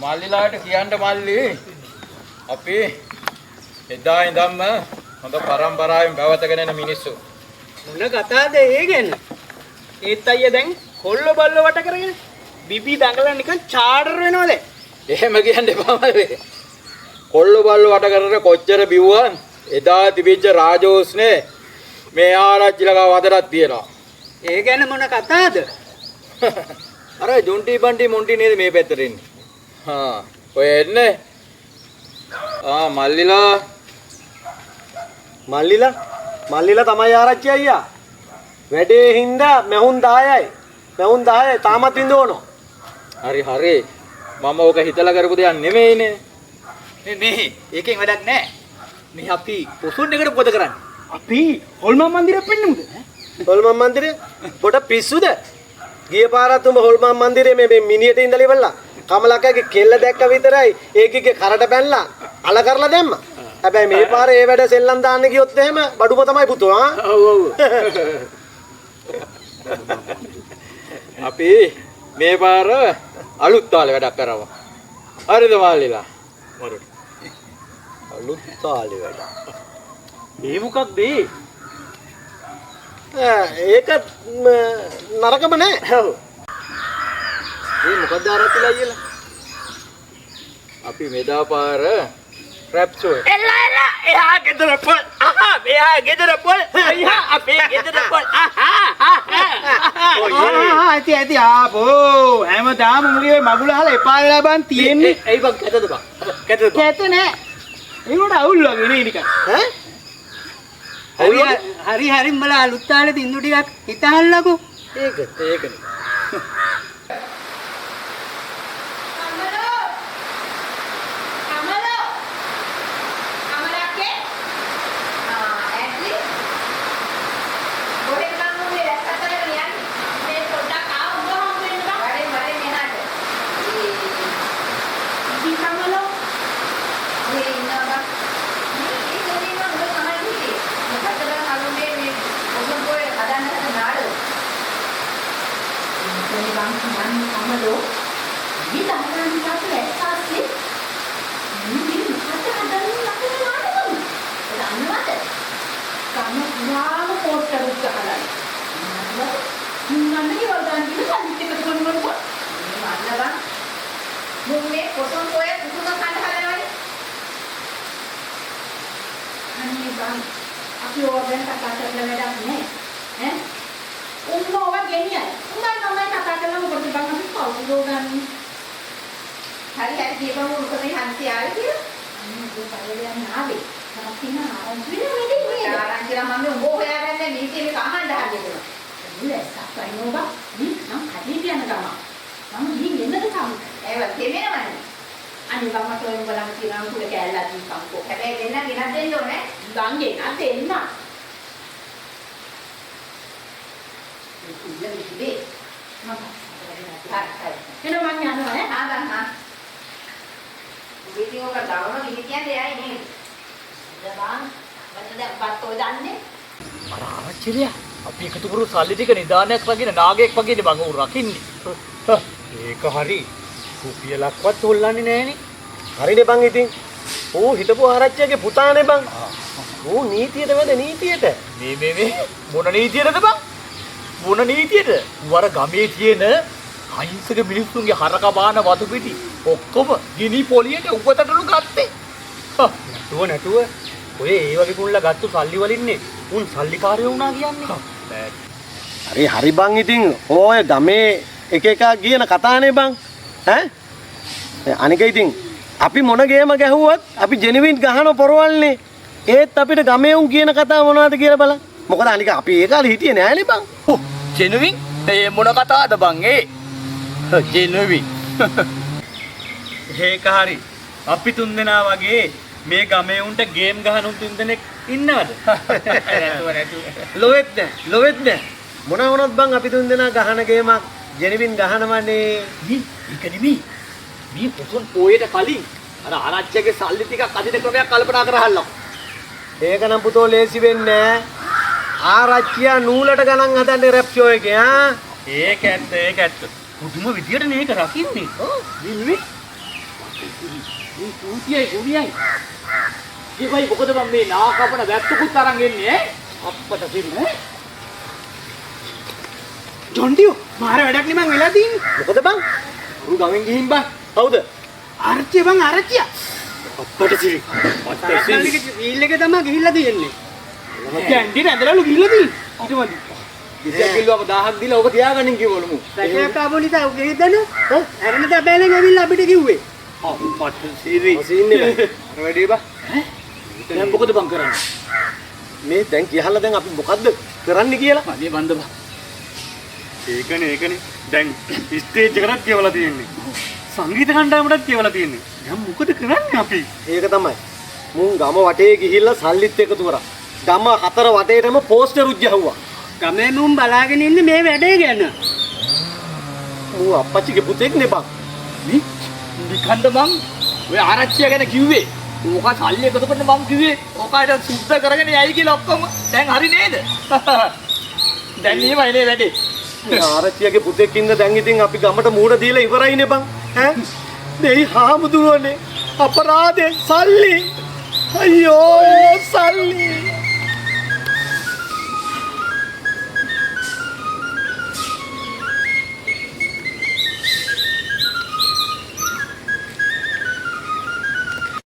මල්ලිලාට කියන්න මල්ලි අපි එදා ඉඳන්ම හොඳ පරම්පරාවෙන් පැවතගෙන යන මිනිස්සු. මොන කතාවද ඒ ගැන? ඒත් අයියා දැන් කොල්ල බල්ල වට කරගෙන බිබි දඟලන නිකන් චාටර් වෙනවද? එහෙම කියන්න එපා මල්ලි. කොල්ල බල්ල වට කරගෙන කොච්චර බිව්වන් එදා තිබිච්ච රාජෝස්නේ මේ ආරච්චිලා ගාව අදටත් තියෙනවා. ඒ ගැන මොන කතාවද? අර ජොන්ටි බන්ටි මොන්ටි නේද මේ පැත්තට එන්නේ. හා ඔය එන්නේ. මල්ලිලා තමයි ආරච්චි අයියා. වැඩේ හින්දා මෙහුන් 10යි. මෙහුන් 10යි තාමත් ඉඳවනවා. හරි. මම ඕක හිතලා කරපු දෙයක් නෙමෙයිනේ. මේ ඒකෙන් වැඩක් නැහැ. මේ අපි පොසොන් එකට පොත කරන්නේ. අපි හොල්මන් මන්දිරෙ පෙන්නෙමුද? හොල්මන් මන්දිරේ? පොට පිස්සුද? ගිය පාරත් උඹ හොල්මන් මන්දිරේ මේ මිනියට ඉඳලා ඉවරලා කමලක්කගේ කෙල්ල දැක්ක විතරයි ඒකගේ කරට බැනලා අල කරලා දැම්මා. හැබැයි මේ පාරේ ඒ වැඩ සෙල්ලම් දාන්න ගියොත් එහෙම බඩුම තමයි පුතෝ ආ. ඔව්. අපි මේ පාර අලුත් තාලේ වැඩක් කරනවා. හරිද මල්ලිලා? වරුට. අලුත් තාලේ වැඩ. මේ මොකක්ද ඒ? ඒක නරකම නෑ. ඔව්. මේ මොකක්ද ආරච්චිලා අයියලා? අපි මෙදා පාර රැප් ෂෝ එක. එලා එහා ගෙදර පොල්. අහා මෙහා ගෙදර පොල්. අයියා අපේ ගෙදර පොල්. ඇති ආපෝ හැමදාම මුගේ මගුල අහලා එපා වෙලා බන් තියෙන්නේ. එයි බං කැතද බං? කැත නෑ. ඒකට අවුල් වගේ නේ නිකන්. හරි මලා අලුත් තාලේ තින්දු ටිකක් හිතහල්ලකෝ. ඒකනේ. අපි ඕවෙන් කතා කරලා වැඩක් නෑ ඈ උන්නෝව ගෙනියයි උඹයි කතා කරලා මොකද බං අපි කවුරුද ගන්නේ හරි දීපම උන්කනේ හන්ති ආවේ කියලා අන්න ඒක පරිලයන් ආවේ තාපින ආරංචි වෙන්නේ නේද ආරංචිලා මම උඹ හොයාගන්නේ නීතිය මේක අහන්න හරියද මුලස්සයි නෝබා මේ නම් කඩේ යන ගම මම ගිහින් එන්නද කම ඒව තෙමෙනවනේ අනිත් ගමට ඔය උඹලම තියනවා කුල කැල්ලක් දීපන්කෝ හැබැයි දෙන්න ගෙනත් දෙන්න ඕනේ ගංගේ ගෙනත් දෙන්න ඉතින් මම හරි මං යනවා නේ ආ වීඩියෝ එක දානවා ගිහින් කියන්නේ එයයි නේ දබාන් මට බත් ඔය දන්නේ ආරච්චිලියා අපි එකතු කරු සල්ලි ටික නිදානයක් වගේ නාගයෙක් වගේනේ බං උන් රකින්නේ. ඒක හරි. රුපියලක්වත් හොල්ලන්නේ නෑනේ. හරිනේ බං ඉතින්. ඌ හිටපු ආරච්චිගේ පුතානේ බං. ඌ නීතියට වැඩ නීතියට. මේ මොන නීතියටද බං? මොන නීතියද? වර ගමේ තියෙන අහිංසක මිනිස්සුන්ගේ හරක බාන වතු පිටි ඔක්කොම ගිනි පොලියට උපතටලු ගත්තේ. නැතුව ඔය ඒ වගේ කුල්ලා ගත්තු සල්ලි වලින්නේ උන් සල්ලිකාරයෝ වුණා කියන්නේ. හරි බං ඉතින් ඔය ගමේ එක කියන කතානේ බං. අනික ඉතින් අපි මොන ගේම ගැහුවත් අපි ජෙනුවින් ගහන පොරවල්නේ. ඒත් අපිට ගමේ උන් කියන කතාව මොනවද කියලා බලන්න. මොකද අනික අපි ඒ කාලේ හිටියේ නෑනේ බං. ජෙනුවින් ඒ මොන කතාවද බං ඒ? ජෙනුවින්. ඒක හරි. අපි තුන් දෙනා වගේ මේ ගමේ උන්ට ගේම් ගහන උන් තුන් දෙනෙක් ඉන්නවද? ලොවෙත් නෑ. මොන වුණත් බං අපි තුන් දෙනා ගහන ගේමක් ජෙනුවින් ගහනවනේ. ඒක නෙමෙයි. මේ පොසොන් පොයේට කලින් අර ආරච්චිගේ සල්ලි ටිකක් අදින ක්‍රමයක් කල්පනා කරහල්ලා. ඒක නම් පුතෝ ලේසි වෙන්නේ නෑ. ආරච්චියා නූලට ගණන් හදන්නේ රැප් ෂෝ එකේ ආ. ඒක ඇත්ත. පුදුම විදියට මේක රකින්නේ. ඔව්. දිල්වි. මේ කුටියයි. ඒ වයි මොකද මම මේ නා කපන වැක්කුත් අරන් එන්නේ ඈ? අප්පට පිළිම ඈ. ජොන්ඩියෝ මාර වැඩක් නේ මං වෙලා තියෙන්නේ. මොකද බං? උරු ගමෙන් ගිහින් බං. කවුද? ආරච්චි බං ආරච්චිය. අප්පට සිරි. තාත්තල්ලිගේ වීල් එකේ තමයි ගිහිල්ලා තියෙන්නේ. කැන්ඩි නැදලාලු ගිහිල්ලා තියෙන්නේ. ඊට මදි. ඉතින් කිව්වම 1000ක් දීලා ඔබ තියාගන්න කිව්වලු මු. සැකයක් ආපු නිසා ඔය ගෙදන අරන තැබෑලෙන් ඇවිල්ලා අපිට කිව්වේ. අප්පට සිරි. ඔසින්නේ බං. වැඩි බං. ඈ? දැන් මොකද බං කරන්නේ? මේ දැන් කියහලා දැන් අපි මොකද්ද කරන්න කියලා? මගේ බන්ද බං. ඒකනේ දැන් ස්ටේජ් එකකට කියවලා තියෙන්නේ සංගීත කණ්ඩායමටත් කියවලා තියෙන්නේ දැන් මොකද කරන්නේ අපි ඒක තමයි. මුන් ගම වටේ ගිහිල්ලා සල්ලිත් එකතු කරා. ගම හතර වටේටම පෝස්ටර් උජ්ජහුවා. ගමේ මුන් බලාගෙන ඉන්නේ මේ වැඩේ ගැන ඌ අප්පච්චිගේ පුතෙක් නේ බං. නිකන්ද බං. ඔය ආරච්චිය ගැන කිව්වේ. ඕක සල්ලි එකතු කරන්න මම කිව්වේ. ඕකට සුද්ධ කරගෙන යයි කියලා ඔක්කොම. දැන් හරි නේද? දැන් නියමයි නේ වැඩේ. ආරච්චියගේ පුතෙක් ඉන්න දැන් ඉතින් අපි ගමට මූණ දීලා ඉවරයිනේ බං. ඈ දෙයි හාමුදුරුවනේ අපරාධේ සල්ලි. අයියෝ සල්ලි